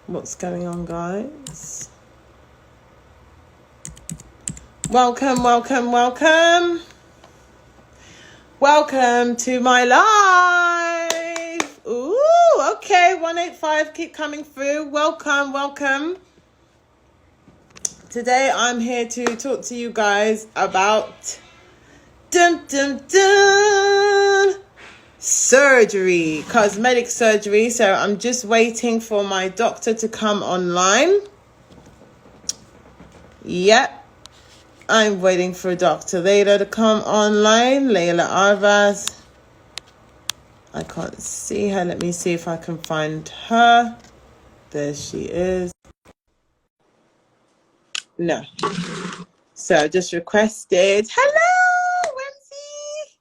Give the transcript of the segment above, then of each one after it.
What's going on, guys? Welcome, welcome, welcome. Welcome to my live. Ooh, okay, 185, keep coming through. Welcome, welcome. Today I'm here to talk to you guys about surgery, cosmetic surgery. So I'm just waiting for my doctor to come online. Yep. I'm waiting for Dr. Leyla to come online. Leyla Arvas. I can't see her. Let me see if I can find her. There she is. No. So just requested. Hello, Whimsy.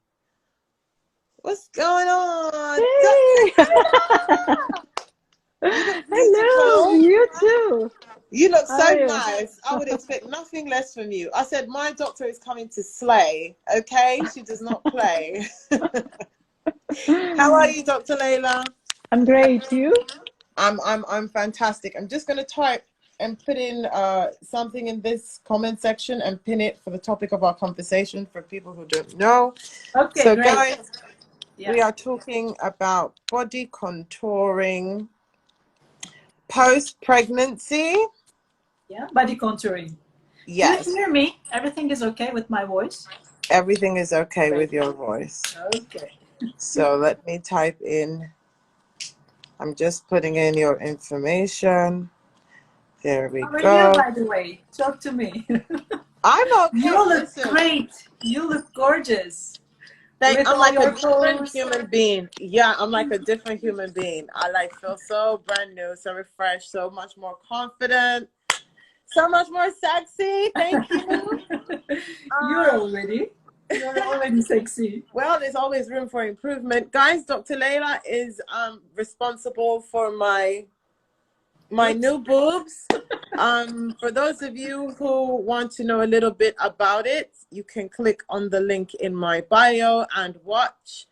What's going on? Hey. Hello, you too. You look so nice. I would expect nothing less from you. I said, my doctor is coming to slay, okay? She does not play. How are you, Dr. Leyla? I'm great. You? I'm fantastic. I'm just gonna type and put in something in this comment section and pin it for the topic of our conversation for people who don't know. Okay, so great. Guys, we are talking about body contouring post-pregnancy. Yeah, body contouring. Yes. Do you hear me? Everything is okay with my voice? Everything is okay with your voice. Okay. So let me type in. I'm just putting in your information. There we How are go. you, by the way? Talk to me. I'm okay. You look great. You look gorgeous. I'm like a different human being. Yeah, I'm like a different human being. I feel so brand new, so refreshed, so much more confident, so much more sexy. Thank you. You're already sexy. Well, there's always room for improvement. Guys, Dr. Leyla is responsible for my new boobs. For those of you who want to know a little bit about it, you can click on the link in my bio and watch.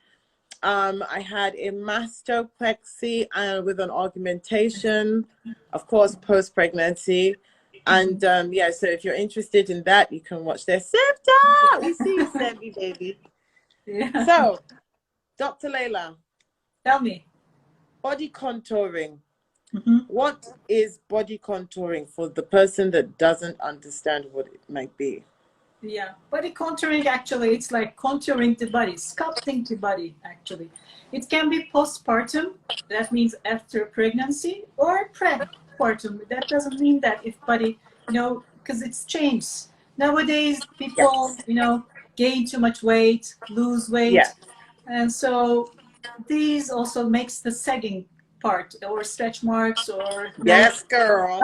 I had a mastopexy with an augmentation, of course, post-pregnancy. And yeah, so if you're interested in that, you can watch there. Sifta! We see you, Sammy, baby. Yeah. So, Dr. Leyla. Tell me. Body contouring. What is body contouring for the person that doesn't understand what it might be? Yeah, body contouring, actually, it's like contouring the body, sculpting the body, actually. It can be postpartum, that means after pregnancy, or prepartum. That doesn't mean that if body, because it's changed. Nowadays, people, gain too much weight, lose weight. Yeah. And so these also makes the sagging part, or stretch marks, or yes, girl,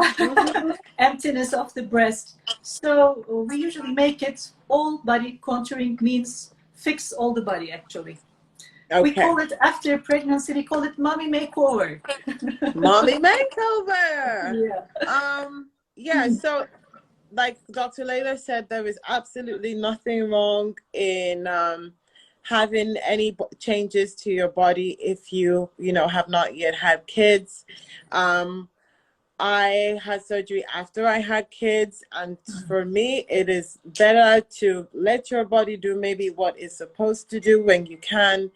emptiness of the breast. So we usually make it all body contouring, means fix all the body, actually. Okay. We call it, after pregnancy, we call it mommy makeover. Mommy makeover. Yeah. Yeah. So, like Dr. Leyla said, there is absolutely nothing wrong in having any changes to your body if you have not yet had kids. I had surgery after I had kids, and for me it is better to let your body do maybe what it's supposed to do when you can,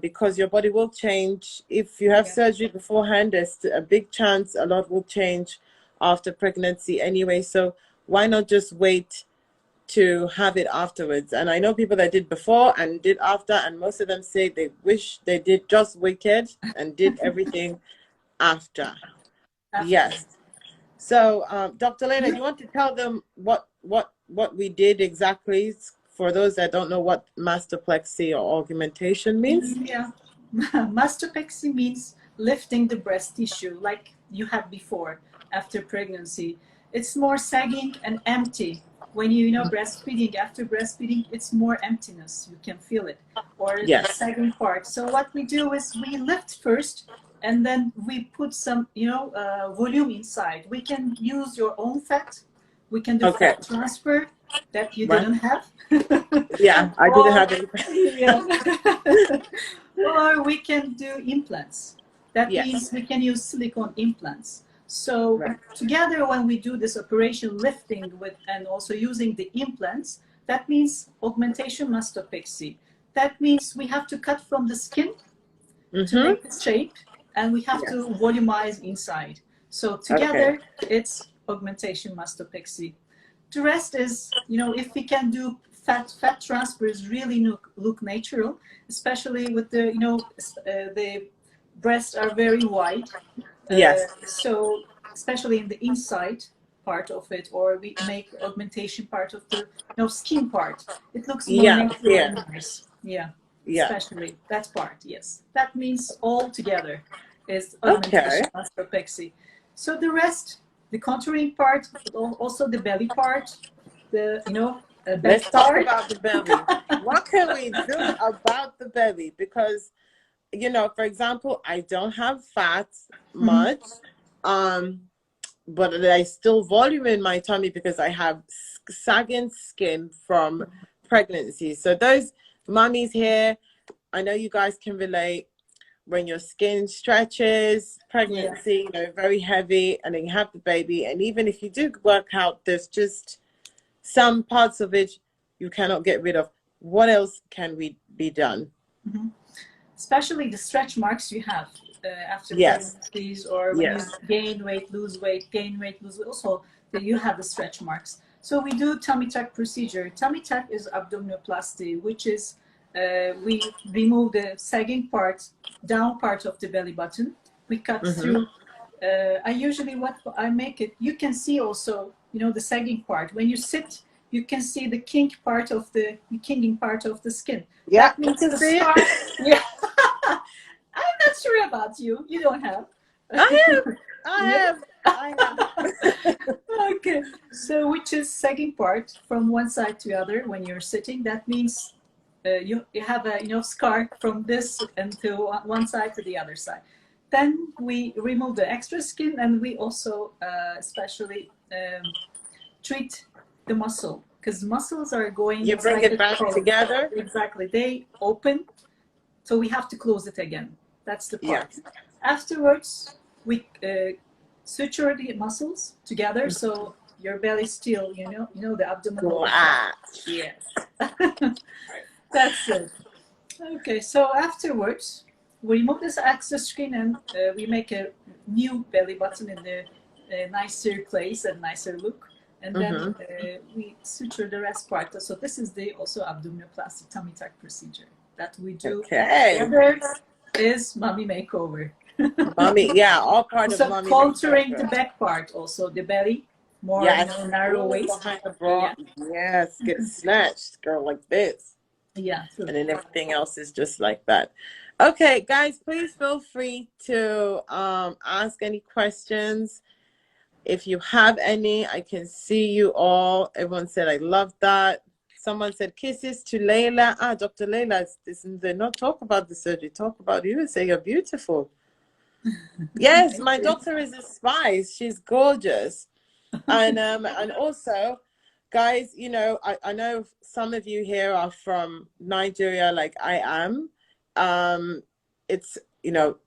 because your body will change. If you have surgery beforehand, there's a big chance a lot will change after pregnancy anyway, so why not just wait to have it afterwards? And I know people that did before and did after, and most of them say they wish they did just wicked and did everything after. Yes. So Dr. Leyla, do you want to tell them what we did exactly for those that don't know what mastopexy or augmentation means? Yeah. Mastopexy means lifting the breast tissue like you had before after pregnancy. It's more sagging and empty. When breastfeeding, after breastfeeding, it's more emptiness. You can feel it, or the sagging part. So what we do is we lift first, and then we put some, volume inside. We can use your own fat. We can do fat transfer that you didn't have. Yeah, I didn't have it. Yeah. Or we can do implants. That means we can use silicone implants. So Right. together, when we do this operation lifting with and also using the implants, that means augmentation mastopexy. That means we have to cut from the skin to Mm-hmm. make the shape, and we have Yes. to volumize inside. So Okay. together, it's augmentation mastopexy. The rest is, you know, if we can do fat transfers really look natural, especially with the, you know, the breasts are very wide. Yes. So especially in the inside part of it, or we make augmentation part of the, you know, skin part, it looks more Yeah. natural Yeah. and nice. Yeah, Yeah. especially that part. Yes, that means all together is Okay. augmentation mastopexy. So the rest, the contouring part, but also the belly part, the, you know, Let's back talk part. about the belly. What can we do about the belly? Because, you know, for example, I don't have fat Mhm. much, um, but I still volume in my tummy because I have sagging skin from pregnancy. So those mummies here, I know you guys can relate. When your skin stretches, Yeah. pregnancy, you know, very heavy, and then you have the baby, and even if you do work out, there's just some parts of it you cannot get rid of. What else can we be done? Mhm. Especially the stretch marks you have after Yes. pregnancies, or when you Yes. gain weight, lose weight, gain weight, lose weight. Also, you have the stretch marks. So we do tummy tuck procedure. Tummy tuck is abdominoplasty, which is we remove the sagging part, down part of the belly button. We cut Mm-hmm. through. I usually what I make it. You can see also, you know, the sagging part. When you sit, you can see the kinging part of the skin. Yeah, That you means can the see it. scar. Yeah. I'm not sure about you. You don't have. I have. I Yeah. have. I have. Okay. So, which is sagging part from one side to the other when you're sitting. That means you have a, you know, scar from this and to one side to the other side. Then we remove the extra skin, and we also especially treat the muscle, because muscles are going You bring inside it the back colon. together. Exactly. They open, so we have to close it again. That's the part. Yes. Afterwards, we suture the muscles together, so your belly still, you know, the abdominal fat. Flat. Yes. That's it. Okay, so afterwards, we remove this excess skin, and we make a new belly button in the nicer place and nicer look. And then Mm-hmm. we suture the rest part. So this is the also abdominoplasty tummy tuck procedure that we do. And Okay. together is mommy makeover. Mommy, yeah, all part of So mommy contouring the makeover. back part, also the belly, more, you Yes. know, narrow Ooh, waist. behind the bra. Yeah, Yes, get snatched, girl, like this. yeah, true. And then everything else is just like that. Okay, guys, please feel free to ask any questions. If you have any, I can see you all. Everyone said, I love that. Someone said, kisses to Layla. Ah, Dr. Layla, they not talk about the surgery, talk about you and say you're beautiful. Yes, Thank my you. doctor is a spice. She's gorgeous. And also, guys, you know, I know some of you here are from Nigeria, like I am. It's, you know,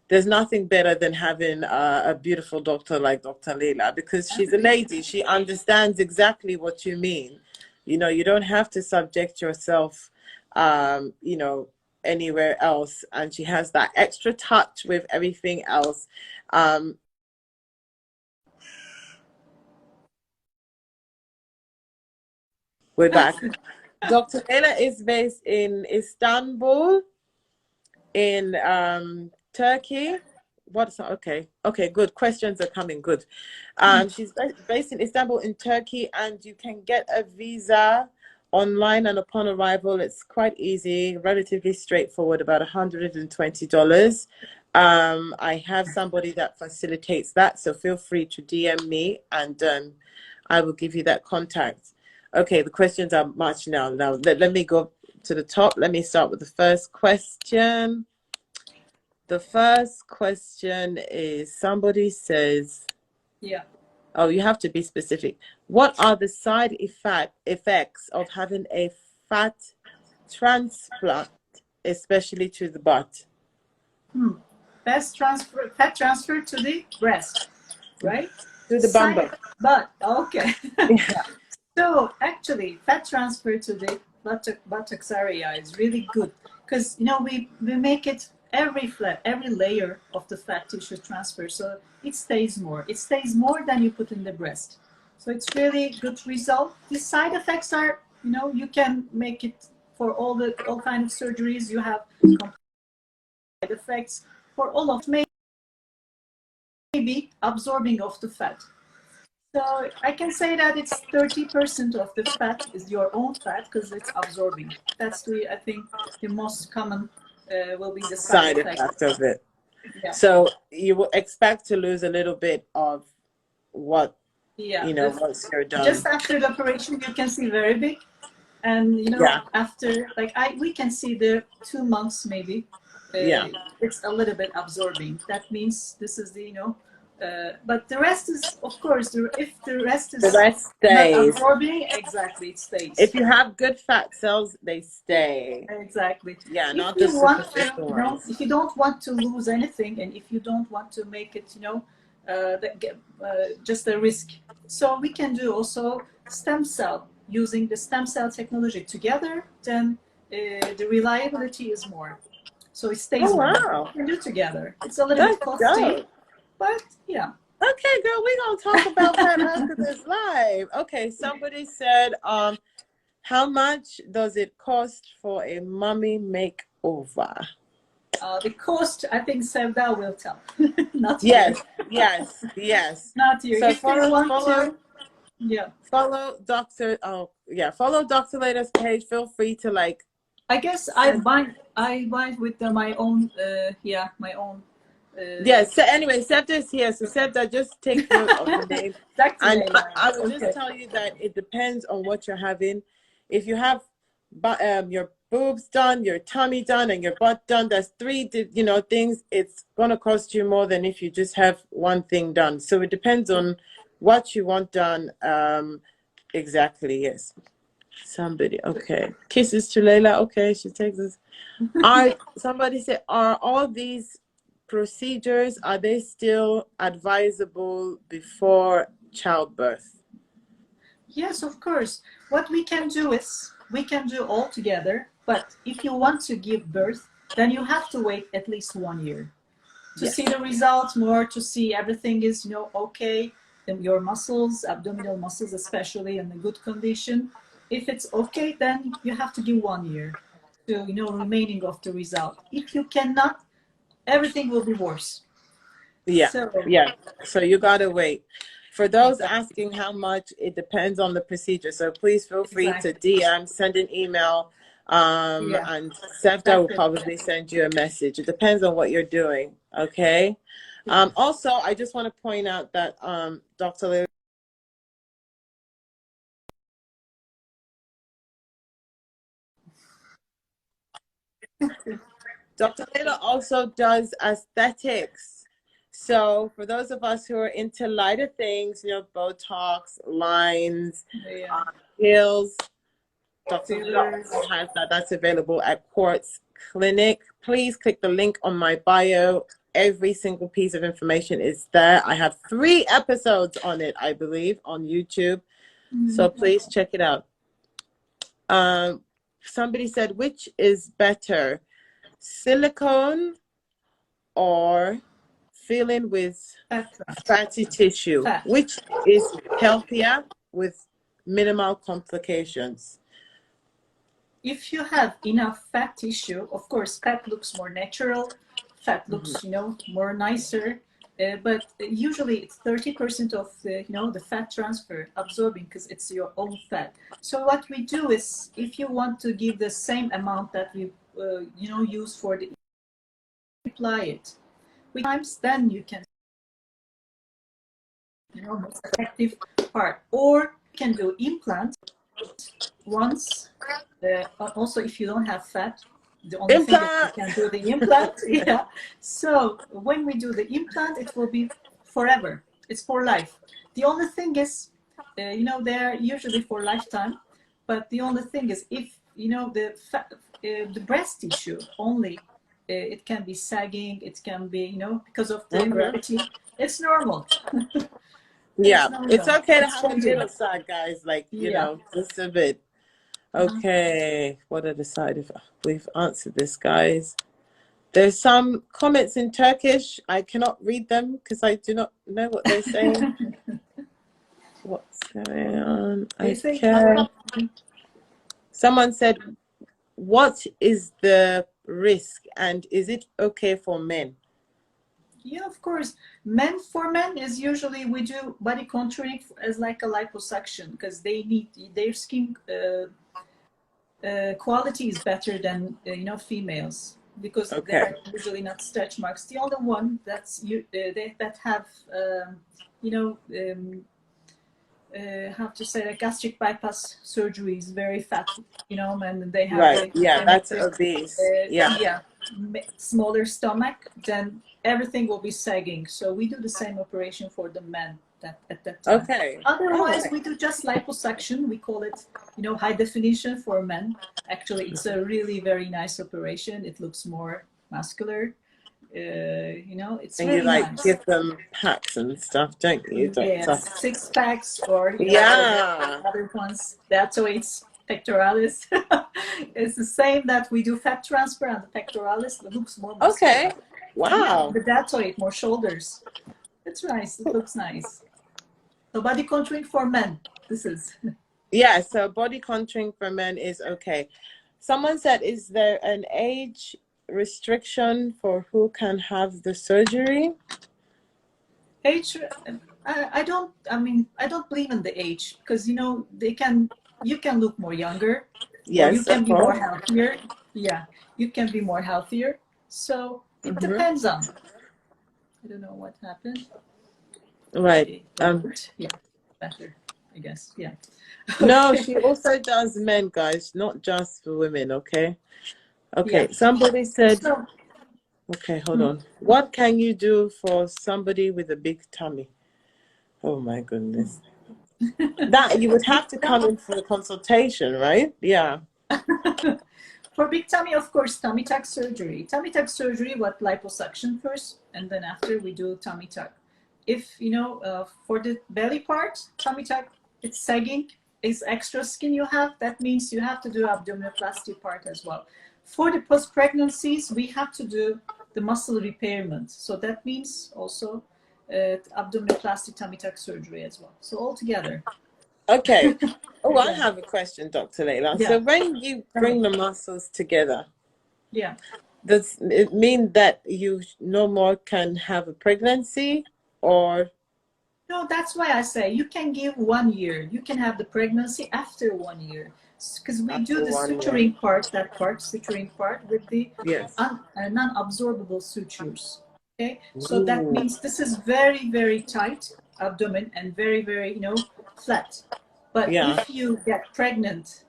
there's nothing better than having a beautiful doctor like Dr. Leyla, because she's a lady. She understands exactly what you mean. You know, you don't have to subject yourself, you know, anywhere else. And she has that extra touch with everything else. We're back. Dr. Leyla is based in Istanbul, in Turkey. What's okay? Okay, good. Questions are coming. Good. She's based in Istanbul, in Turkey, and you can get a visa online, and upon arrival, it's quite easy, relatively straightforward, about $120. I have somebody that facilitates that, so feel free to DM me, and I will give you that contact. Okay, the questions are much now. Now let me go to the top. Let me start with the first question. The first question is, somebody says, Yeah. oh, you have to be specific. What are the side effects of having a fat transplant, especially to the butt? Fat transfer to the breast. right? To the bumbo. But okay. Yeah. So actually, fat transfer to the buttocks area is really good because we make it every layer of the fat tissue transfer, so it stays more. It stays more than you put in the breast. So it's really good result. The side effects are, you can make it for all kind of surgeries. You have side effects for all of maybe absorbing of the fat. So I can say that it's 30% of the fat is your own fat because it's absorbing. That's I think the most common will be the side effect of it. Yeah. So you will expect to lose a little bit of what, Yeah. once you're done. Just after the operation, you can see very big. And, Yeah. after, we can see the 2 months maybe. Yeah. It's a little bit absorbing. That means this is the, but the rest is, of course, if the rest is The rest not stays. absorbing, exactly, it stays. If you have good fat cells, they stay. Exactly. Yeah, If not you the want to, superficial ones. if you don't want to lose anything, and if you don't want to make it, just a risk. So we can do also stem cell, using the stem cell technology together, then the reliability is more. So it stays more. Wow. We can do together. It's a little bit costly, but yeah. Okay, girl, we're going to talk about that after this live. Okay, somebody said, how much does it cost for a mummy makeover? The cost, I think Sevda will tell. Not yes, you. yes. Not you. So if you want to, yeah. Follow follow Dr. Leyla's page. Feel free to I guess I buy with my own, my own. Yes. So anyway, Septa is here. So Septa, just take note of the name. And I will just tell you that it depends on what you're having. If you have your boobs done, your tummy done, and your butt done, that's 3 things. It's gonna cost you more than if you just have one thing done. So it depends on what you want done. Exactly. Yes. Somebody. Okay. Kisses to Leyla. Okay, she takes us. Somebody said, are all these procedures, are they still advisable before childbirth? Yes, of course. What we can do is we can do all together, but if you want to give birth, then you have to wait at least 1 year to see the results, more to see everything is okay, and your muscles, abdominal muscles especially, in a good condition. If it's okay, then you have to give 1 year to remaining of the result. If you cannot, everything will be worse. So you gotta wait. For those asking how much, it depends on the procedure. So please feel free to DM, send an email, and Sevda will probably send you a message. It depends on what you're doing. Okay. Also, I just want to point out that Dr. Leyla Dr. Leyla also does aesthetics. So for those of us who are into lighter things, Botox, lines, heels, Dr. Leyla has that. That's available at Quartz Clinic. Please click the link on my bio. Every single piece of information is there. I have 3 episodes on it, I believe, on YouTube. So please check it out. Somebody said, which is better, silicone or filling with fatty tissue? Which is healthier with minimal complications? If you have enough fat tissue, of course, fat looks more natural. Fat looks, more nicer. But usually it's 30% of the fat transfer absorbing because it's your own fat. So what we do is, if you want to give the same amount that we use for the, apply it with times, then you can most effective part. Or you can do implant once. Also, if you don't have fat, the only thing that you can do the implant. So when we do the implant, it will be forever. It's for life. The only thing is, they're usually for lifetime. But the only thing is, if the breast tissue only it can be sagging, it can be, you know, because of the gravity. It's normal. Yeah, it's normal. okay to It's have a changing. little side, guys, like, you Yeah. know, just a bit. Okay, what are the side effects? We've answered this, guys. There's some comments in Turkish. I cannot read them because I do not know what they're saying. What's going on? I think Okay. Someone said, what is the risk and is it okay for men? yeah, of course. For men is usually we do body contouring as like a liposuction because they need their skin quality is better than you know, females, because Okay. they're usually not stretch marks. The only one that's that have you know, how to say, a gastric bypass surgery is very fat, you know, and they have Right. Yeah, they make that's the obese. Yeah. yeah, smaller stomach, then everything will be sagging. So we do the same operation for the men at that time. Okay. Otherwise, we do just liposuction. We call it, you know, high definition for men. Actually, it's a really very nice operation. It looks more muscular. You know, it's And very you like nice. give them packs and stuff, don't you, doctor? Yes, 6 packs or you know, Yeah. other ones. That's why it's pectoralis. It's the same that we do fat transfer, and the pectoralis looks more muscular. Okay. Wow. The deltoid, more shoulders. It's nice. It looks nice. So body contouring for men. This is. Yeah, so body contouring for men is okay. Someone said, is there an age restriction for who can have the surgery? Age, I don't. I mean, I don't believe in the age because you know you can look more younger, or you Yes, can of be more course. healthier. Yeah, you can be more healthier. So it depends on. I don't know what happened. Right. Yeah, better, I guess. Yeah. No, Okay. she also does men, guys, not just for women, okay? Okay, Yeah. somebody said, So okay, hold on. What can you do for somebody with a big tummy? Oh my goodness. That you would have to come in for a consultation, right? Yeah. for big tummy, of course, tummy tuck surgery. Tummy tuck surgery, what, liposuction first, and then after we do tummy tuck. If you know, for the belly part, tummy tuck, it's sagging, it's extra skin you have. That means you have to do abdominoplasty part as well. For the post pregnancies, we have to do the muscle repairment. So that means also abdominoplasty, tummy tuck surgery as well. So all together. Okay. Oh, I have a question, Dr. Leyla. Yeah. So when you bring the muscles together, Yeah. does it mean that you no more can have a pregnancy or? No, that's why I say you can give 1 year. You can have the pregnancy after 1 year. Because we do After the 1 year? suturing part, suturing part with the Yes. non-absorbable sutures. Okay, so that means this is very, very tight abdomen and very, very, you know, flat. But Yeah. if you get pregnant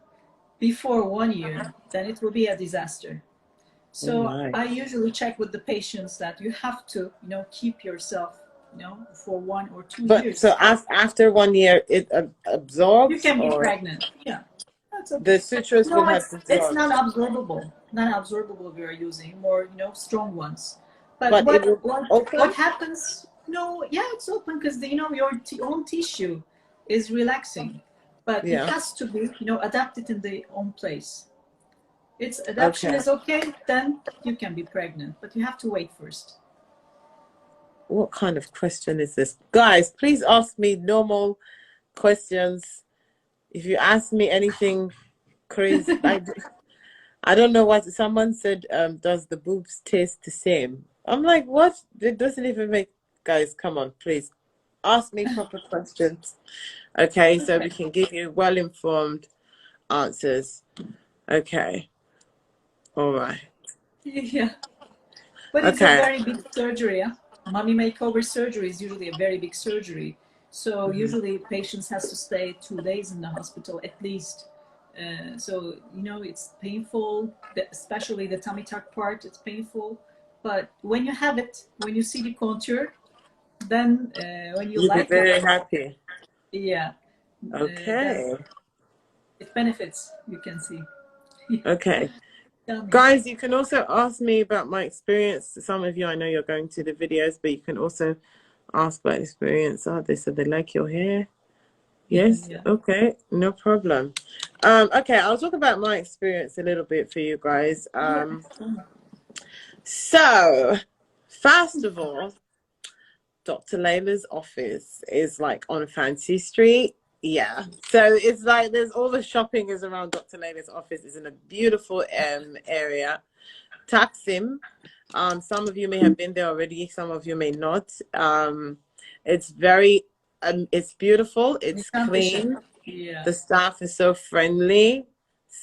before 1 year, then it will be a disaster. So I usually check with the patients that you have to, you know, keep yourself, you know, for 1 or 2 years. So after 1 year, it absorbs? You can be or pregnant. Yeah. That's okay. the sutures No, will have to it's absorb? non-absorbable. Non-absorbable we are using, more, you know, strong ones. But it will open? what happens? No, yeah, it's open because you know your own tissue is relaxing, but it has to be, you know, adapted in the own place. Its adaptation is okay, then you can be pregnant, but you have to wait first. What kind of question is this? Guys, please ask me normal questions. If you ask me anything crazy, I don't know what someone said. Does the boobs taste the same? I'm like, what? It doesn't even make. Guys, come on, please ask me proper questions. Okay, so we can give you well-informed answers. Okay. All right. Yeah. But it's a very big surgery. Yeah? Mommy makeover surgery is usually a very big surgery. So usually patients has to stay 2 days in the hospital at least. So, you know, it's painful, especially the tummy tuck part, it's painful. But when you have it, when you see the contour, then when you You'll like be very it, happy. Yeah. Okay. It benefits, you can see. Okay. Tell me. Guys, you can also ask me about my experience. Some of you, I know you're going to the videos, but you can also ask about experience. Oh, they said they like your hair. Yes. Yeah. Okay. No problem. Okay. I'll talk about my experience a little bit for you guys. So first of all, Dr. Leyla's office is like on Fancy Street. Yeah. So it's like there's all the shopping is around Dr. Leyla's office. Is in a beautiful area. Taksim. Some of you may have been there already. Some of you may not. It's very, it's beautiful. It's clean. Yeah. The staff is so friendly.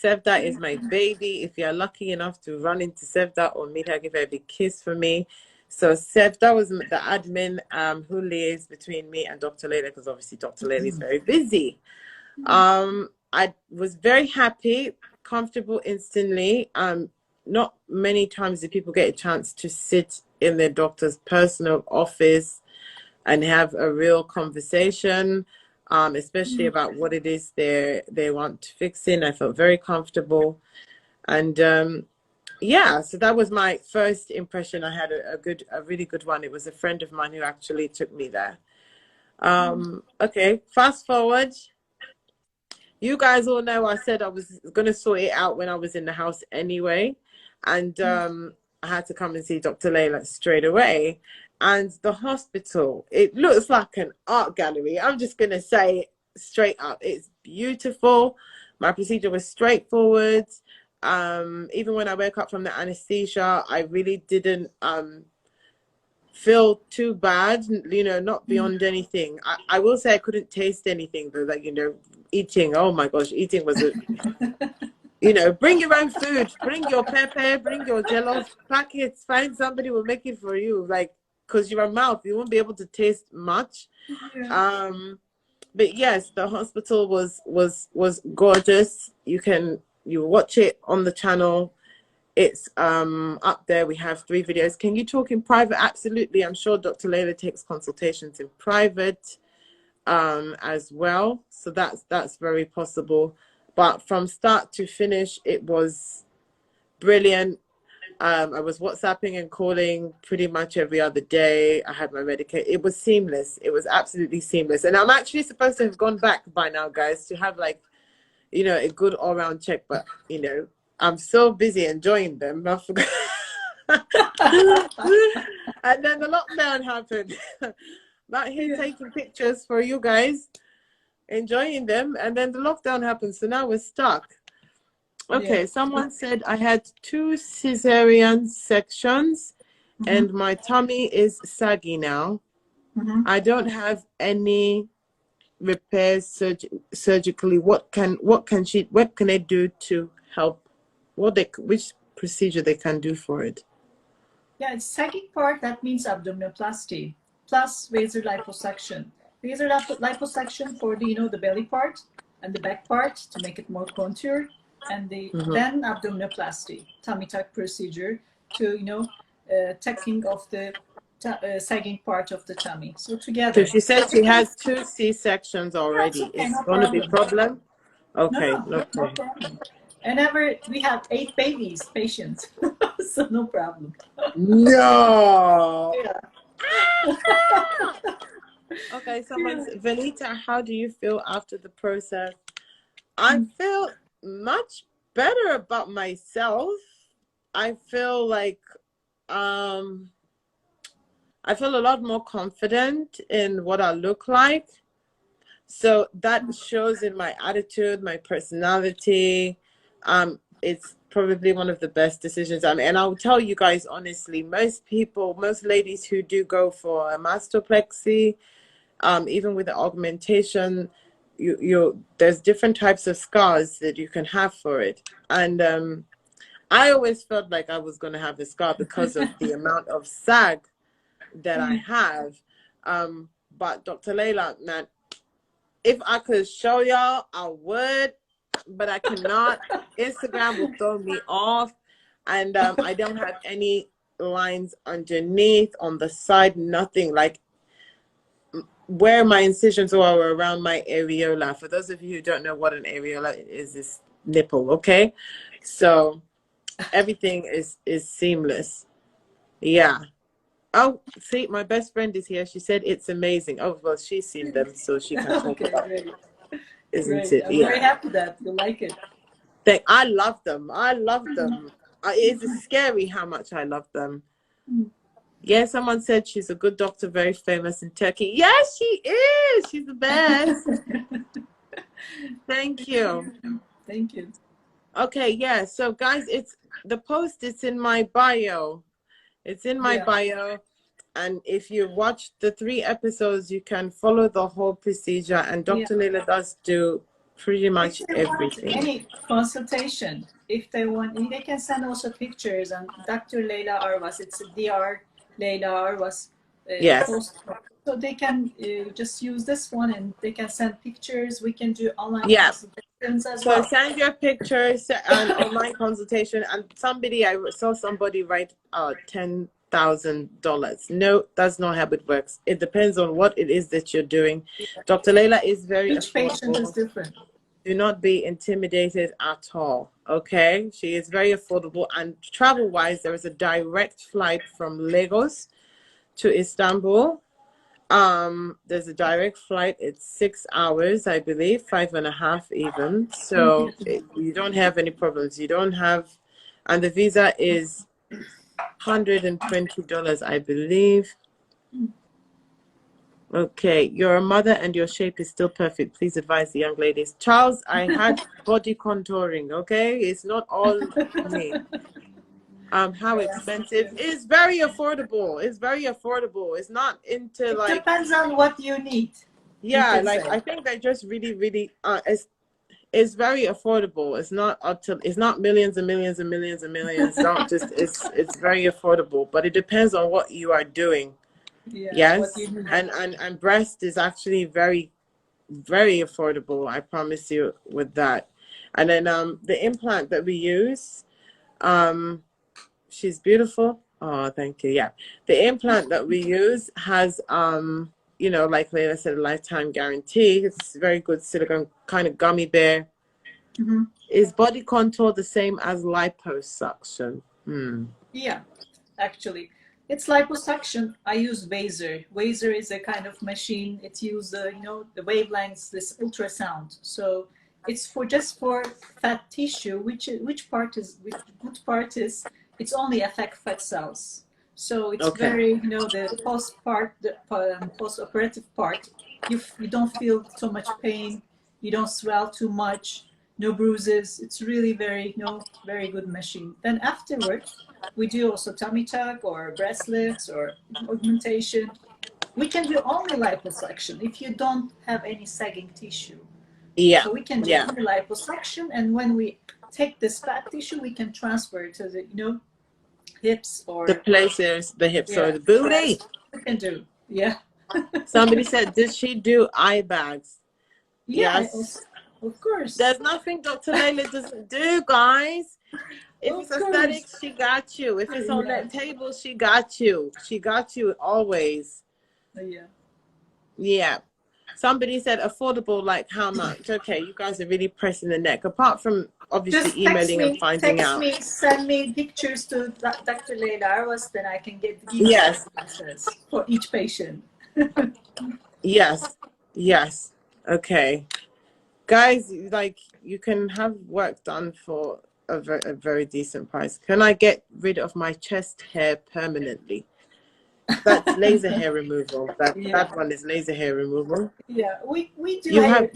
Sevda is my baby. If you're lucky enough to run into Sevda or meet her, give her a big kiss for me. So Sevda was the admin who liaised between me and Dr. Leyla, because obviously Dr. Leyla is very busy. I was very happy, comfortable instantly. Not many times do people get a chance to sit in their doctor's personal office and have a real conversation, especially about what it is they want fixing. I felt very comfortable. And yeah, so that was my first impression. I had a really good one. It was a friend of mine who actually took me there. Okay, fast forward. You guys all know I said I was going to sort it out when I was in the house anyway. And I had to come and see Dr. Leyla straight away. And the hospital, it looks like an art gallery. I'm just going to say straight up, it's beautiful. My procedure was straightforward. Even when I woke up from the anesthesia, I really didn't feel too bad, you know, not beyond anything. I will say I couldn't taste anything, though, like, you know, eating, oh my gosh, eating was a you know, bring your own food, bring your pepper, bring your jello packets, find somebody will make it for you, like, because your mouth, you won't be able to taste much. Yeah. But yes, the hospital was gorgeous. You watch it on the channel. It's up there. We have 3 videos. Can you talk in private? Absolutely. I'm sure Dr. Leyla takes consultations in private as well. So that's very possible. But from start to finish, it was brilliant. I was WhatsApping and calling pretty much every other day. I had my medication. It was seamless. It was absolutely seamless. And I'm actually supposed to have gone back by now, guys, to have, like, you know, a good all-round check. But, you know, I'm so busy enjoying them. I forgot. And then the lockdown happened. Not here taking pictures for you guys, enjoying them. And then the lockdown happened. So now we're stuck. Okay, someone said I had 2 cesarean sections and my tummy is saggy now. I don't have any repairs surgically. What can I do to help? Which procedure they can do for it? Yeah, it's sagging part, that means abdominoplasty plus laser liposuction. Laser liposuction for the, you know, the belly part and the back part to make it more contoured, and then abdominoplasty, tummy tuck procedure to, you know, tucking of the sagging part of the tummy. So together. So she said she has 2 C-sections already. Okay, It's no going to be problem. a problem? Okay, No problem. Whenever we have 8 babies, patients, so no problem. No. Yeah. Okay, someone's Venita, how do you feel after the process? I feel much better about myself. I feel like I feel a lot more confident in what I look like. So that shows in my attitude, my personality. It's probably one of the best decisions. And I'll tell you guys honestly, most ladies who do go for a mastopexy, even with the augmentation, there's different types of scars that you can have for it. And I always felt like I was going to have a scar because of the amount of sag that I have. But Dr. Leyla, man, if I could show y'all, I would, but I cannot. Instagram will throw me off. And I don't have any lines underneath, on the side, nothing. Like, where my incisions are around my areola. For those of you who don't know what an areola is, this nipple, okay? So everything is seamless. Yeah. Oh, see, my best friend is here. She said it's amazing. Oh, well, she's seen them, so she can talk Okay, about it, great. isn't Great. it? I'm very Yeah. happy that you like it. I love them. I love them. It's scary how much I love them. Yeah, someone said she's a good doctor, very famous in Turkey. Yes, she is. She's the best. Thank you. Thank you. Okay, yeah. So guys, it's the post is in my bio. It's in my Yeah. bio. And if you watch the 3 episodes, you can follow the whole procedure. And Dr. Leyla does do pretty much If they want everything. any consultation, if they want, they can send also pictures on Dr. Leyla Arvas. It's drleyla arvas Yes. post. So they can just use this one and they can send pictures. We can do online Yeah. consultations as So well. send your pictures and online consultation. And I saw somebody write $10,000. No, that's not how it works. It depends on what it is that you're doing. Dr. Leyla is very Each patient is affordable. different. Do not be intimidated at all. Okay, she is very affordable. And travel wise, there is a direct flight from Lagos to Istanbul. There's a direct flight. It's 6 hours, I believe, 5.5 even. So you don't have any problems. You don't have, and the visa is $120, I believe. Okay, your mother and your shape is still perfect. Please advise the young ladies. Charles, I had body contouring. Okay, it's not all me. How expensive? It's very affordable. It's very affordable. It's not into It like, depends on what you need. yeah, like I think they just really it's very affordable. It's not up to, it's not millions and millions and millions and millions. Don't just, it's very affordable, but it depends on what you are doing. Yeah, Yes, what you need. and breast is actually very affordable. I promise you with that. And then the implant that we use, she's beautiful. Oh, thank you. Yeah, the implant that we use has you know, like Leyla said, a lifetime guarantee. It's very good silicone, kind of gummy bear. Is body contour the same as liposuction? Yeah, actually, it's liposuction. I use Vaser. Vaser is a kind of machine. It uses you know, the wavelengths, this ultrasound. So it's for just for fat tissue. Which good part is it's only affect fat cells. So it's very, you know, the post operative part. You don't feel so much pain. You don't swell too much. No bruises. It's really very, you know, very good machine. Then afterwards, we do also tummy tuck or breast lifts or augmentation. We can do only liposuction if you don't have any sagging tissue. Yeah. So we can do only liposuction, and when we take this fat tissue, we can transfer it to the, you know, hips or the places, the hips or the booty. We can do. Yeah. Somebody said, did she do eye bags? Yeah, Yes. of course. There's nothing Dr. Leyla doesn't do, guys. If it's aesthetics, she got you. If it's on that table, she got you. She got you always. Yeah. Yeah. Somebody said affordable, like how much? Okay, you guys are really pressing the neck. Apart from obviously just emailing and finding out. Text me, send me pictures to Dr. Leyla Arvas, then I can get the answers for each patient. Yes. Yes. Okay. Guys, like, you can have work done for a very decent price. Can I get rid of my chest hair permanently? That's laser hair removal. That one is laser hair removal. Yeah, we do.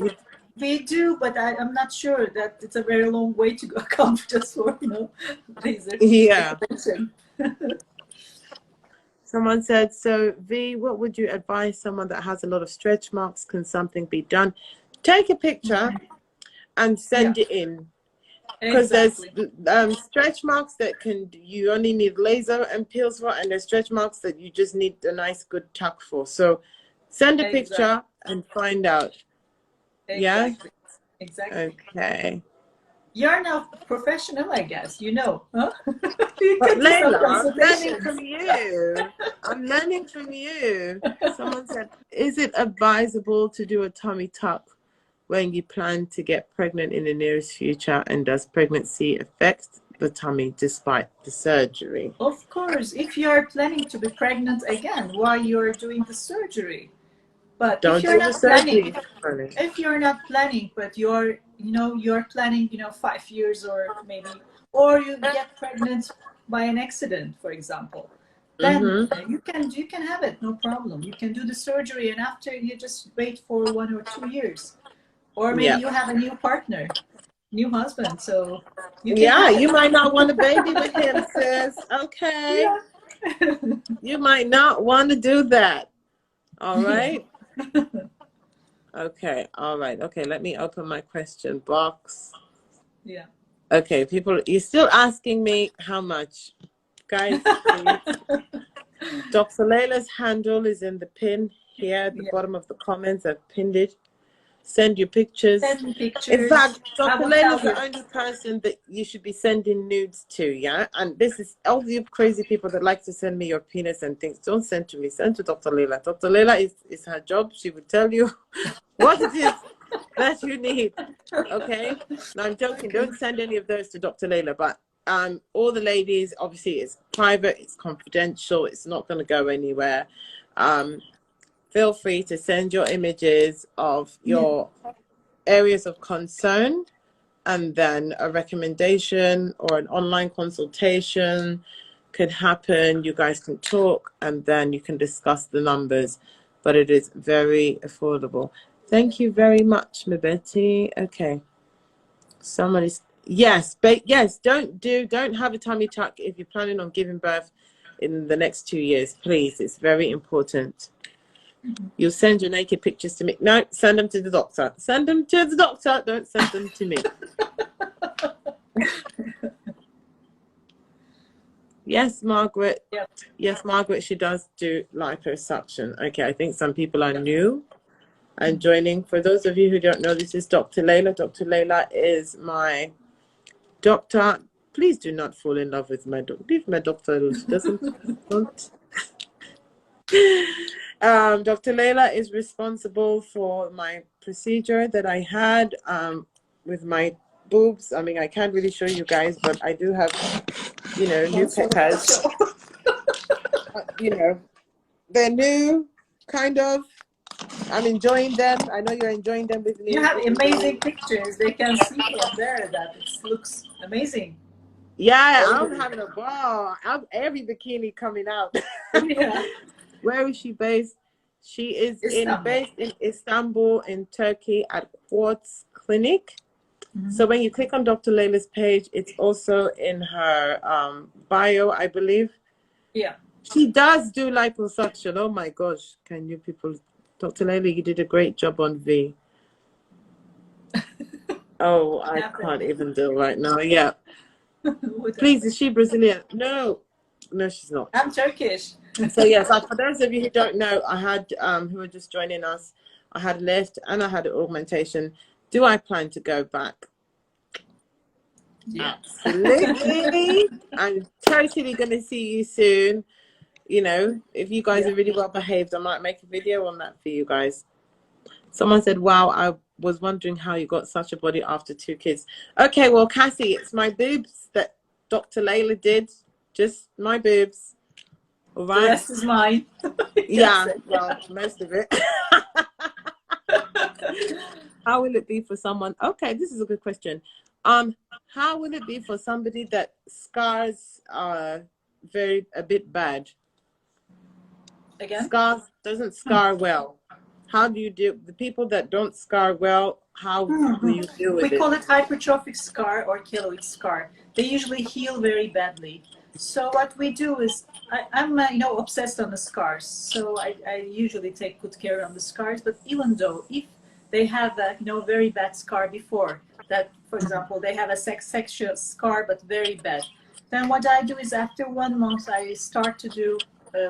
We do, but I'm not sure that it's a very long way to go come just for, you know, laser. Yeah. Someone said, so V, what would you advise someone that has a lot of stretch marks? Can something be done? Take a picture and send it in. Because there's stretch marks that you only need laser and pills for, and there's stretch marks that you just need a nice good tuck for. So send a picture and find out. Exactly. Yeah? Exactly. Okay. You're now professional, I guess, you know, huh? But Leyla, I'm learning from you. I'm learning from you. Someone said, is it advisable to do a tummy tuck when you plan to get pregnant in the nearest future, and does pregnancy affect the tummy despite the surgery? Of course, if you are planning to be pregnant again while you're doing the surgery. But Don't do the surgery, honey. if you're not planning, but you're, you're planning, 5 years or maybe, or you get pregnant by an accident, for example, then you can have it, no problem. You can do the surgery, and after you just wait for 1 or 2 years, or maybe you have a new partner, new husband, so you can you might not want a baby with him, sis. Okay. Yeah. You might not want to do that. All right. Okay. All right. Okay. Let me open my question box. Yeah. Okay. People, you're still asking me how much. Guys, please. Dr. Leyla's handle is in the pin here at the bottom of the comments. I've pinned it. Send you pictures. Send me pictures. In fact, Dr. Leyla's the only person that you should be sending nudes to, yeah? And this is all you crazy people that like to send me your penis and things. Don't send to me. Send to Dr. Leyla. Dr. Leyla is her job. She will tell you what it is that you need. Okay? No, I'm joking. Don't send any of those to Dr. Leyla. But all the ladies, obviously, it's private. It's confidential. It's not going to go anywhere. Feel free to send your images of your areas of concern, and then a recommendation or an online consultation could happen. You guys can talk, and then you can discuss the numbers, but it is very affordable. Thank you very much, my Betty. Okay. Somebody's, yes, don't have a tummy tuck if you're planning on giving birth in the next 2 years, please. It's very important. You'll send your naked pictures to me. No, send them to the doctor. Send them to the doctor. Don't send them to me. Yes, Margaret. Yep. Yes, Margaret, she does do liposuction. Okay, I think some people are new and joining. For those of you who don't know, this is Dr. Leyla. Dr. Leyla is my doctor. Please do not fall in love with my doctor. Leave my doctor alone. She doesn't want. Dr. Leyla is responsible for my procedure that I had with my boobs. I mean, I can't really show you guys, but I do have, new peppers. They're new, kind of. I'm enjoying them. I know you're enjoying them with me. You have amazing pictures. They can see from there that it looks amazing. Yeah, I'm having a ball. Every bikini coming out. Yeah. Where is she based? She is based in Istanbul, in Turkey, at quartzclinique. So when you click on Dr. Leyla's page, it's also in her bio, I believe. Yeah. She does do liposuction. Oh my gosh. Can you people... Dr. Leyla, you did a great job on V. Oh, I can't even do it right now. Yeah. Please, is she Brazilian? No, she's not. I'm Turkish. So yes, for those of you who don't know, I had who are just joining us, I had lift and I had augmentation. Do I plan to go back? Yeah. Absolutely. I'm totally going to see you soon. If you guys are really well behaved, I might make a video on that for you guys. Someone said, wow, I was wondering how you got such a body after 2 kids. Okay, well, Cassie, it's my boobs that Dr. Leyla did. Just my boobs. All right. The rest is mine. Yeah, well, most of it. How will it be for someone? Okay, this is a good question. How will it be for somebody that scars are a bit bad? Again? Scars doesn't scar well. How do you do the people that don't scar well? How do you deal with it? We call it hypertrophic scar or keloid scar. They usually heal very badly. So what we do is, I'm obsessed on the scars. So I usually take good care of the scars. But even though if they have a very bad scar before that, for example, they have a sexual scar but very bad, then what I do is after 1 month I start to do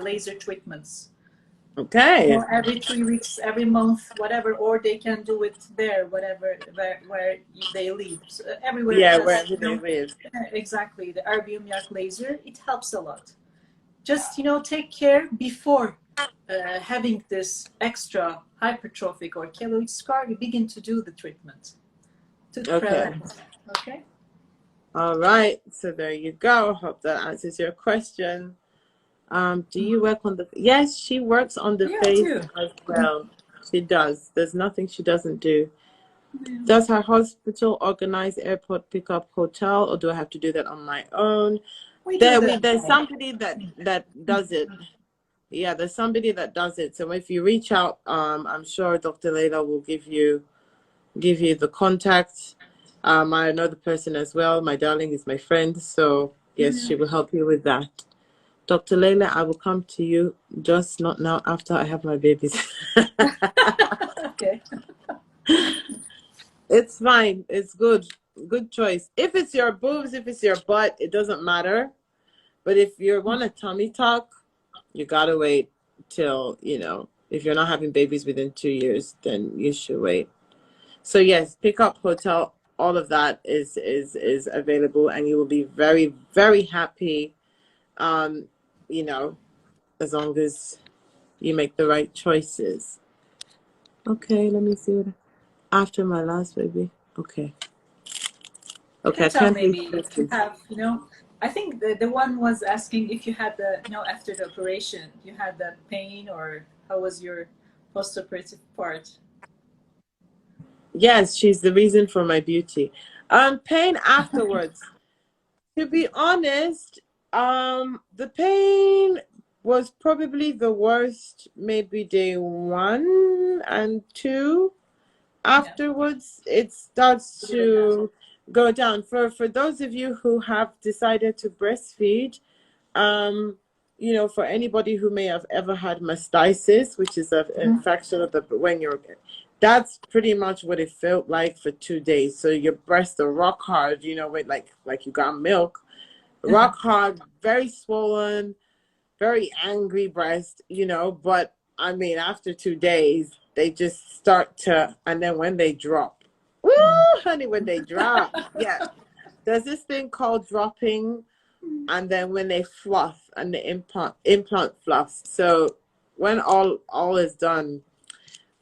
laser treatments. Okay. Every 3 weeks, every month, whatever, or they can do it there, where they live. So everywhere. Yeah, wherever they live. Exactly, the erbium yak laser, it helps a lot. Just take care before having this extra hypertrophic or keloid scar. You begin to do the treatment to prevent. Okay. All right. So there you go. Hope that answers your question. Do you work on the? Yes, she works on the Yeah, I face do. as well. She does. There's nothing she doesn't do. Yeah. Does her hospital organize airport pickup hotel, or do I have to do that on my own? We do that. There's somebody that does it. Yeah, there's somebody that does it. So if you reach out, I'm sure Dr. Leyla will give you the contact. I know the person as well. My darling is my friend, so yes, Yeah. she will help you with that. Dr. Leyla, I will come to you, just not now, after I have my babies. Okay. It's fine. It's good. Good choice. If it's your boobs, if it's your butt, it doesn't matter. But if you want a tummy tuck, you gotta wait till, if you're not having babies within 2 years, then you should wait. So yes, pick up hotel, all of that is available, and you will be very, very happy. Um, you know, as long as you make the right choices. Okay, let me see what after my last baby. Okay. You Okay, can I tell can't read maybe if you questions. have, I think the one was asking if you had the, after the operation, you had the pain or how was your post-operative part? Yes, she's the reason for my beauty. Pain afterwards. To be honest, the pain was probably the worst, maybe day 1 and 2. Yeah. Afterwards, it starts to go down. For those of you who have decided to breastfeed, for anybody who may have ever had mastitis, which is an infection of the that's pretty much what it felt like for 2 days. So your breasts are rock hard, with like you got milk, rock hard, very swollen, very angry breast, but I mean, after 2 days, they just start to, and then when they drop, woo, honey, when they drop, yeah, there's this thing called dropping, and then when they fluff and the implant fluffs. So when all is done,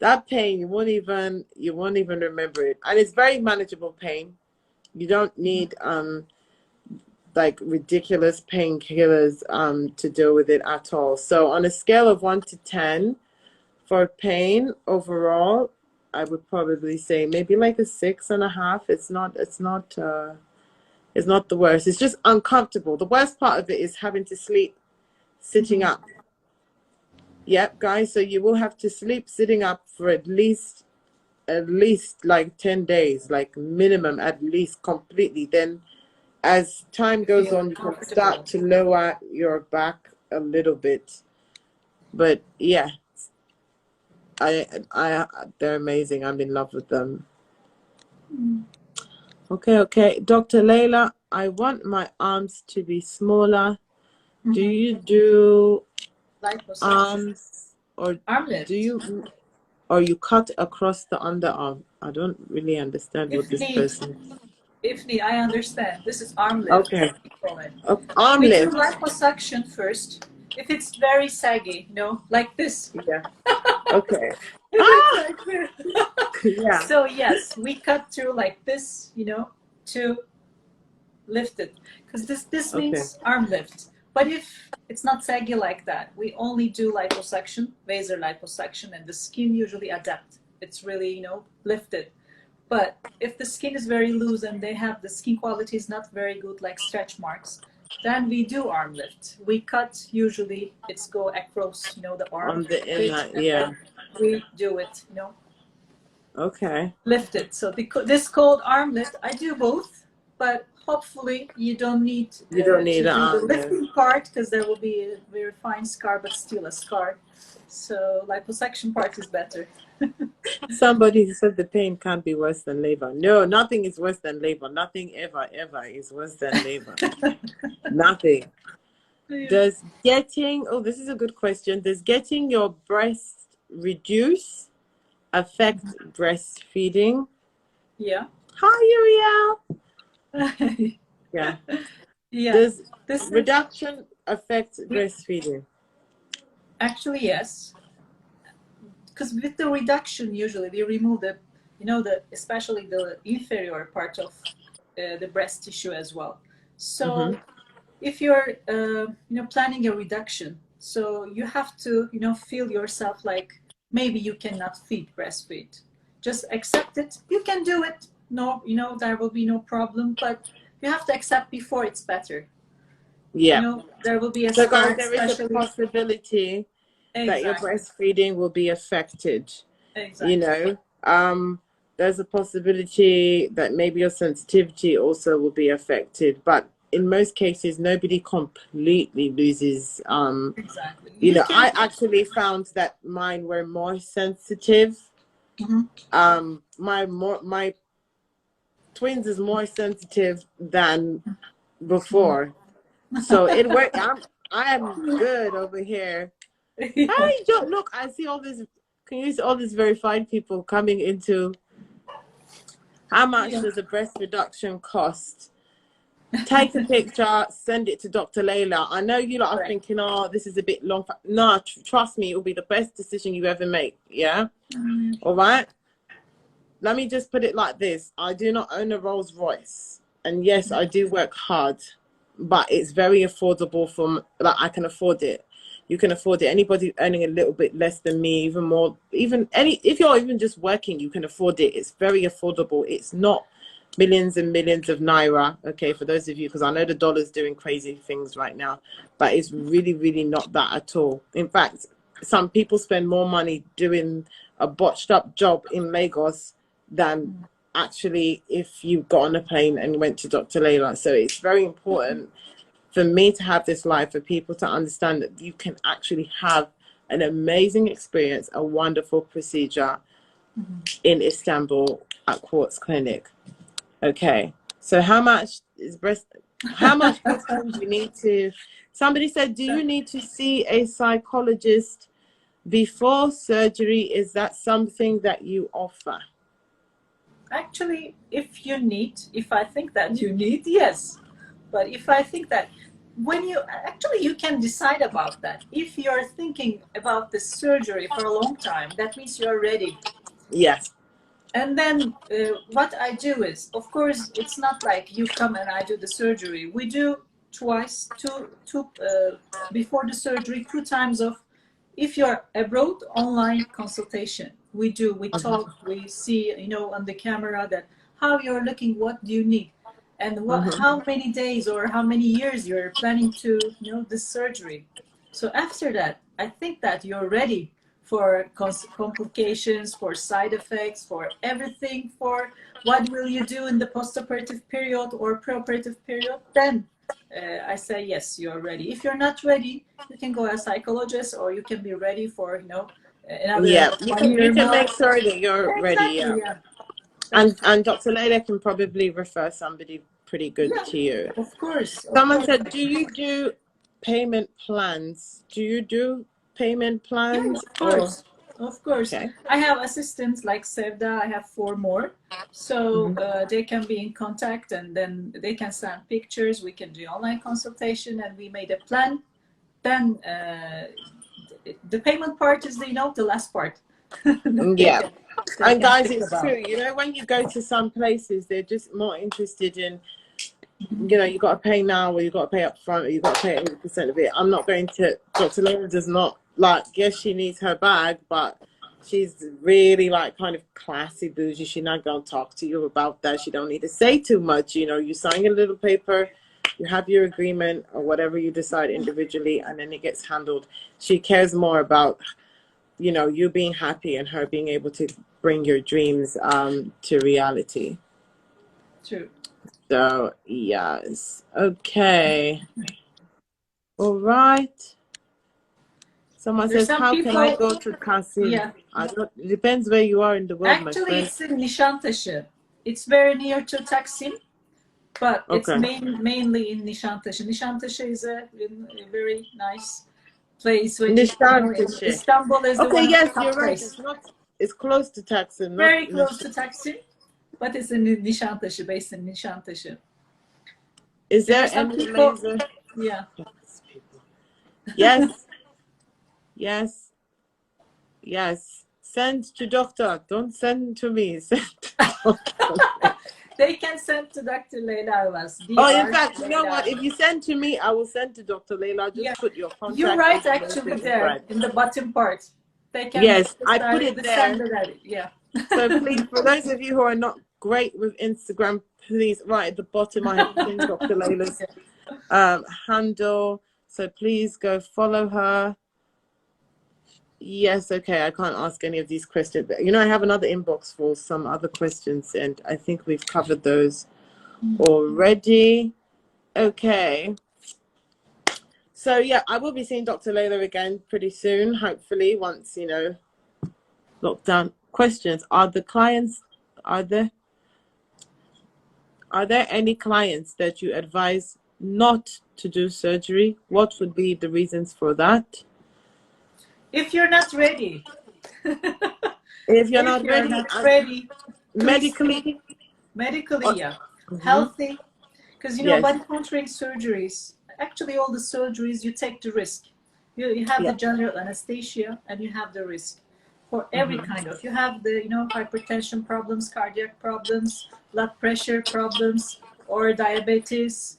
that pain you won't even remember it, and it's very manageable pain. You don't need like ridiculous painkillers to deal with it at all. So on a scale of 1 to 10 for pain overall, I would probably say maybe like a 6.5. It's not the worst. It's just uncomfortable. The worst part of it is having to sleep sitting up. Yep, guys. So you will have to sleep sitting up for at least like 10 days, like minimum, at least completely. Then as time goes Feel on, you can comfortable. start to lower your back a little bit. But yeah, they're amazing. I'm in love with them. Okay. Dr. Leyla, I want my arms to be smaller. Do you do Liposuction. arms, or Arm do lift. you cut across the underarm? I don't really understand what If this need, person. if need, I understand. This is arm lift, Okay. we call it. Arm We do lift. liposuction first. If it's very saggy, like this. Yeah. Okay. If it's Ah! like this. Yeah. So yes, we cut through like this, to lift it. Because this Okay. means arm lift. But if it's not saggy like that, we only do liposuction, laser liposuction, and the skin usually adapt. It's really, lifted. But if the skin is very loose and the skin quality is not very good, like stretch marks, then we do arm lift. We cut, usually it's go across, the arm On the a bit, inner, and yeah. then we do it, Okay. lift it. So this called arm lift. I do both, but hopefully you don't need You don't to need an do the arm lift. lifting part because there will be a very fine scar, but still a scar. So liposuction part is better. Somebody said the pain can't be worse than labor. No, nothing is worse than labor. Nothing ever is worse than labor. Nothing. Yeah. This is a good question. Does getting your breast reduce affect breastfeeding? Yeah. Hi, Uriel. Yeah. Yeah. Does This is reduction affect breastfeeding? actually yes. Because with the reduction, usually we remove the especially the inferior part of the breast tissue as well. So Mm-hmm. if you're planning a reduction, so you have to feel yourself like maybe you cannot breastfeed. Just accept it. You can do it. No, there will be no problem, but you have to accept before it's better. Yeah. There will be a So guys, start, there is a especially. possibility that your Exactly. breastfeeding will be affected. Exactly. There's a possibility that maybe your sensitivity also will be affected, but in most cases nobody completely loses. Exactly. I actually found that mine were more sensitive. My twins is more sensitive than before, so it worked. I am good over here. Hi, Joe. Look, I see all this. Can you see all these verified people coming into? How much does a breast reduction cost? Take a picture, send it to Dr. Leyla. I know you lot are thinking, oh, this is a bit long. No, trust me, it will be the best decision you ever make. Yeah? All right? Let me just put it like this. I do not own a Rolls Royce. And yes, I do work hard, but it's very affordable I can afford it. You can afford it. Anybody earning a little bit less than me, even more, if you're even just working, you can afford it. It's very affordable. It's not millions and millions of naira, okay, for those of you, because I know the dollar's doing crazy things right now, but it's really, really not that at all. In fact, some people spend more money doing a botched up job in Lagos than actually if you got on a plane and went to Dr. Leyla. So it's very important for me to have this live, for people to understand that you can actually have an amazing experience, a wonderful procedure in Istanbul at Quartz Clinic. Okay, so how much questions you need to, somebody said, do you need to see a psychologist before surgery? Is that something that you offer? Actually, if I think that you need, yes. But if I think that you can decide about that. If you're thinking about the surgery for a long time, that means you're ready. Yes. And then what I do is, of course, it's not like you come and I do the surgery. We do twice, before the surgery, 2 times of, if you're abroad, online consultation. We talk, we see, on the camera that how you're looking, what do you need, and how many days or how many years you're planning to, this surgery. So after that, I think that you're ready for complications, for side effects, for everything, for what will you do in the postoperative period or preoperative period. Then I say, yes, you're ready. If you're not ready, you can go as a psychologist, or you can be ready for, another You can make sure that you're ready. Exactly, Yeah. And Dr. Leyla can probably refer somebody pretty good to you. Of course. Someone said, do you do payment plans? Do you do payment plans? Of course. Of course. Okay. I have assistants like Sevda. I have 4 more. So they can be in contact, and then they can send pictures. We can do online consultation, and we made a plan. Then the payment part is the last part. Yeah. And guys, it's true. When you go to some places, they're just more interested in, you got to pay now, or you got to pay up front, or you got to pay 80% of it. I'm not going to, Dr. Leyla does not, yes, she needs her bag, but she's really kind of classy bougie. She's not going to talk to you about that. She don't need to say too much. You sign a little paper, you have your agreement or whatever you decide individually, and then it gets handled. She cares more about, you being happy and her being able to bring your dreams to reality. True. So, yes. Okay. All right. Someone says, how can I go to Kasim? Yeah. It depends where you are in the world, Actually, my friend. it's in Nişantaşı. It's very near to Taksim, but it's mainly in Nişantaşı. Nişantaşı is a very nice place. Istanbul is yes, you're right. It's close to Taksim. Very close to Taksim, but it's in Nişantaşı, based in Nişantaşı. Is there any laser? Yeah. Yes. Yes. Yes. Send to doctor. Don't send to me. Send to doctor. They can send to Dr. Leyla Arvas. Oh, in fact, you know what? If you send to me, I will send to Dr. Leyla. Just put your contact. You write actually there in the bottom part. They can. Yes, I put it there. Yeah. So please, for those of you who are not great with Instagram, please write at the bottom. I have pinned Dr. Leila's handle. So please go follow her. Yes, okay. I can't ask any of these questions, but I have another inbox for some other questions, and I think we've covered those already. Okay. So yeah, I will be seeing Dr. Leyla again pretty soon, hopefully, once lockdown. Questions: Are there any clients that you advise not to do surgery? What would be the reasons for that? If you're not ready. If you're not ready, medically, yeah, healthy, because body contouring surgeries, actually all the surgeries, you take the risk. You have the general anesthesia and you have the risk for every kind of. You have the hypertension problems, cardiac problems, blood pressure problems, or diabetes,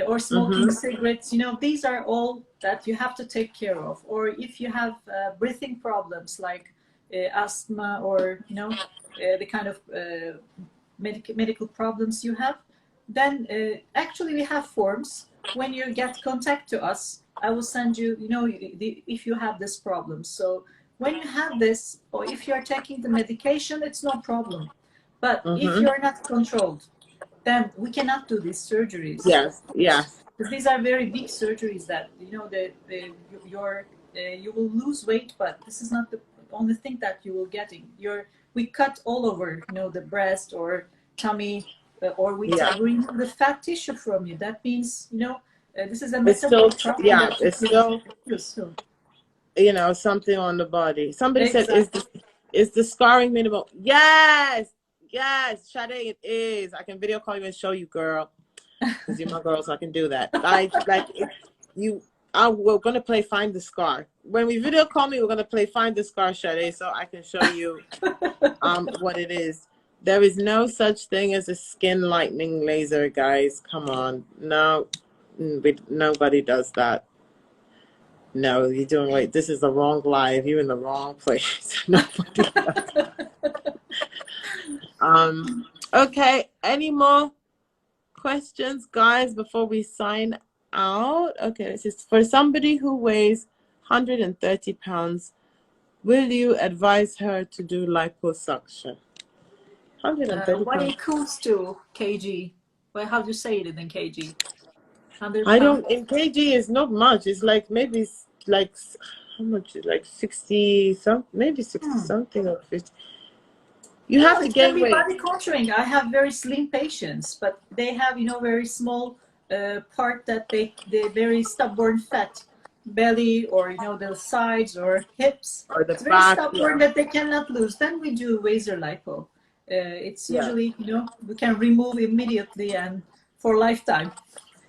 or smoking cigarettes. These are all that you have to take care of. Or if you have breathing problems like asthma, or the kind of medical problems you have, then actually we have forms. When you get contact to us, I will send you, if you have this problem. So when you have this, or if you are taking the medication, it's no problem. But if you're not controlled, then we cannot do these surgeries. Yes, yes. Because these are very big surgeries that, you will lose weight, but this is not the only thing that you will get. We cut all over, the breast or tummy, or we remove the fat tissue from you. That means, this is a metabolic problem. Yeah, it's still, something on the body. Somebody said, is the scarring minimal? Yes, Sade, it is. I can video call you and show you, girl, because you're my girl, so I can do that. We're gonna play Find the Scar. When we video call me, we're gonna play Find the Scar, Sade, so I can show you what it is. There is no such thing as a skin lightening laser, guys. Come on, no, nobody does that. No, you're doing right. This is the wrong live. You're in the wrong place. Nobody does that. Okay, any more questions, guys, before we sign out? Okay, this is for somebody who weighs 130 pounds. Will you advise her to do liposuction? 130 what pounds. equals to kg? Well, how do you say it in kg? I don't. In kg is not much. It's like maybe like how much? Like 60 some, maybe 60 something or 50. You have to gain weight. Body contouring. I have very slim patients, but they have very small part that they're very stubborn fat, belly, or the sides or hips. Or the it's back, very stubborn that they cannot lose. Then we do laser lipo. It's usually we can remove immediately and for lifetime.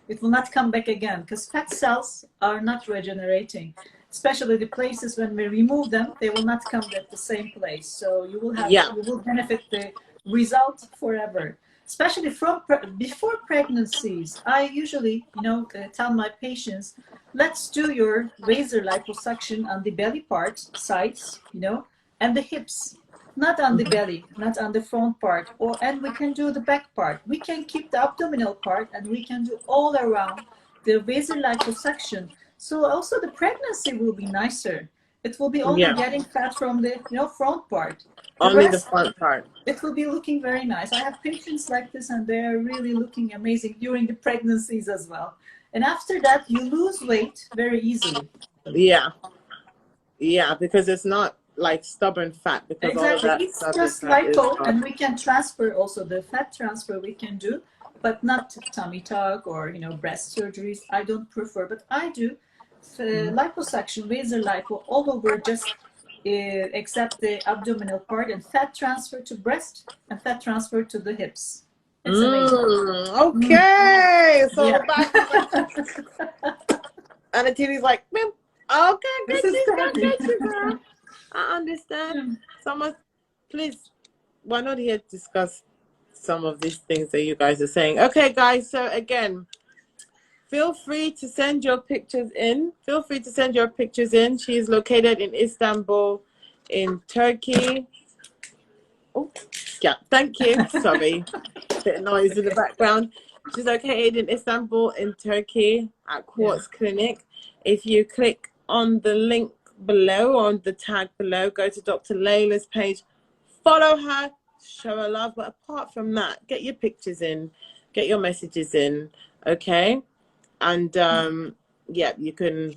It will not come back again because fat cells are not regenerating. Especially the places when we remove them, they will not come at the same place. So you will have you will benefit the result forever. Especially before pregnancies, I usually tell my patients, let's do your laser liposuction on the belly part, sides, and the hips. Not on the belly, not on the front part, and we can do the back part. We can keep the abdominal part, and we can do all around the laser liposuction. So also the pregnancy will be nicer. It will be only getting fat from the front part. Only the front part. It will be looking very nice. I have patients like this, and they are really looking amazing during the pregnancies as well. And after that, you lose weight very easily. Yeah, because it's not like stubborn fat, because exactly. all of that it's just lipo, and we can transfer also the fat transfer we can do, but not tummy tuck or breast surgeries. I don't prefer, but I do liposuction, laser lipo all over, just except the abdominal part, and fat transfer to breast and fat transfer to the hips. It's amazing. Okay, so and the TV's like, okay, get you, girl. I understand. Someone, please, we're not here to discuss some of these things that you guys are saying. Okay, guys. So again, feel free to send your pictures in. Feel free to send your pictures in. She is located in Istanbul, in Turkey. Oh, yeah. Thank you. Sorry, bit of noise in the background. She's located in Istanbul, in Turkey, at quartzclinique. If you click on the link below, on the tag below, go to Dr. Leyla's page, follow her, show her love. But apart from that, get your pictures in, get your messages in, okay? And yeah, you can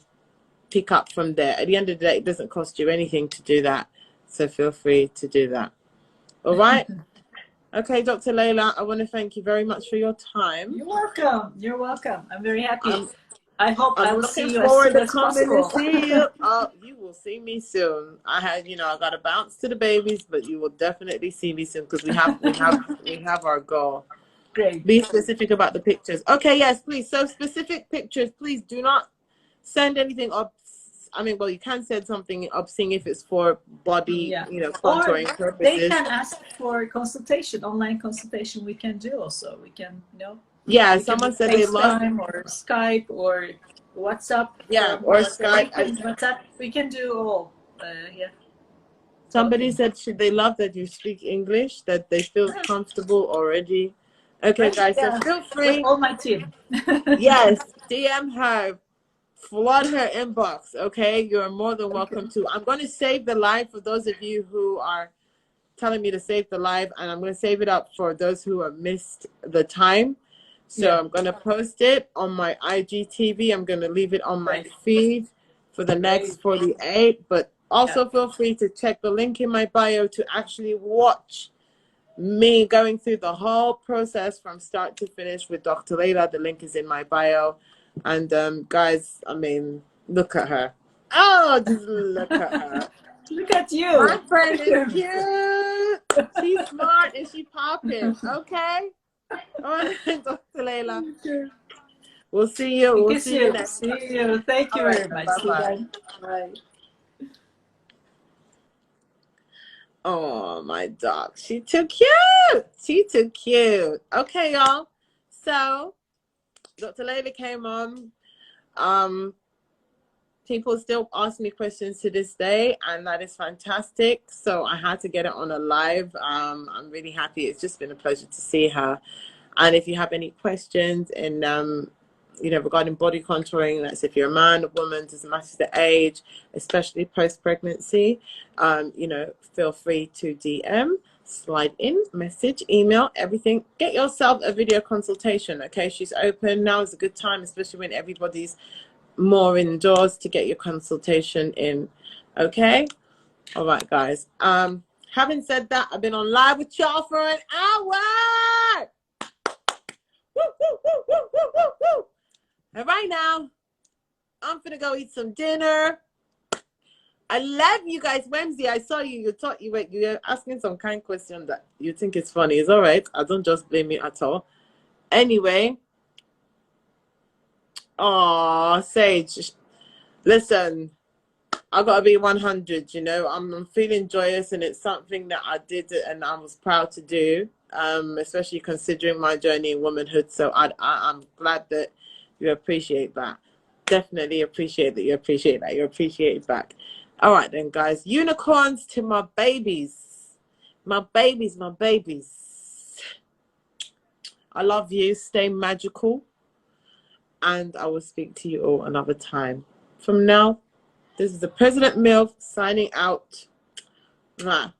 pick up from there. At the end of the day, it doesn't cost you anything to do that, so feel free to do that. All right. Okay, Dr. Leyla, I want to thank you very much for your time. You're welcome. You're welcome. I'm very happy. I hope I will see you as soon as possible. See you. Oh, you will see me soon. I got to bounce to the babies, but you will definitely see me soon because we have our goal. Great. Be specific about the pictures. Okay, yes, please. So specific pictures, please do not send anything up. I mean, well, you can send something obscene if it's for body, contouring purposes. They can ask for consultation, online consultation. We can do also. We can, Yeah, someone said they love or Skype or WhatsApp. Yeah, or Skype. WhatsApp. We can do all. Yeah. Somebody said they love that you speak English, that they feel comfortable already. Okay, guys, so feel free. With all my team. Yes, DM her. Flood her inbox, okay? You're more than welcome to. I'm going to save the live for those of you who are telling me to save the live, and I'm going to save it up for those who have missed the time. So I'm going to post it on my IGTV. I'm going to leave it on my feed for the next 48. But also feel free to check the link in my bio to actually watch me going through the whole process from start to finish with Dr. Leyla. The link is in my bio. And guys, I mean, look at her. Oh, just look at her. Look at you. My friend is cute. She's smart and she's popping. Okay. All right, Dr. Leyla. We'll see you. We'll see you next time. See you. Thank you very much. Bye-bye. Bye. Oh, my dog. She's too cute. She's too cute. Okay, y'all. So Dr. Leyla came on. People still ask me questions to this day, and that is fantastic. So I had to get it on a live. I'm really happy. It's just been a pleasure to see her. And if you have any questions in, regarding body contouring, that's if you're a man, a woman, doesn't matter the age, especially post-pregnancy, feel free to DM. Slide in, message, email, everything. Get yourself a video consultation, okay? She's open. Now is a good time, especially when everybody's more indoors, to get your consultation in, okay? All right, guys. Having said that, I've been on live with y'all for an hour. Woo, woo, woo, woo, woo, woo, woo. And right now, I'm gonna go eat some dinner. I love you guys. Wednesday, I saw you. You were asking some kind question that you think is funny. It's all right. I don't just blame you at all. Anyway. Oh, Sage. Listen, I gotta be 100. I'm feeling joyous, and it's something that I did and I was proud to do. Especially considering my journey in womanhood. So I'm glad that you appreciate that. Definitely appreciate that. You appreciate that. You appreciate it back. All right then, guys. Unicorns to my babies. My babies, my babies. I love you. Stay magical. And I will speak to you all another time. From now, this is the President MILF signing out. Mwah.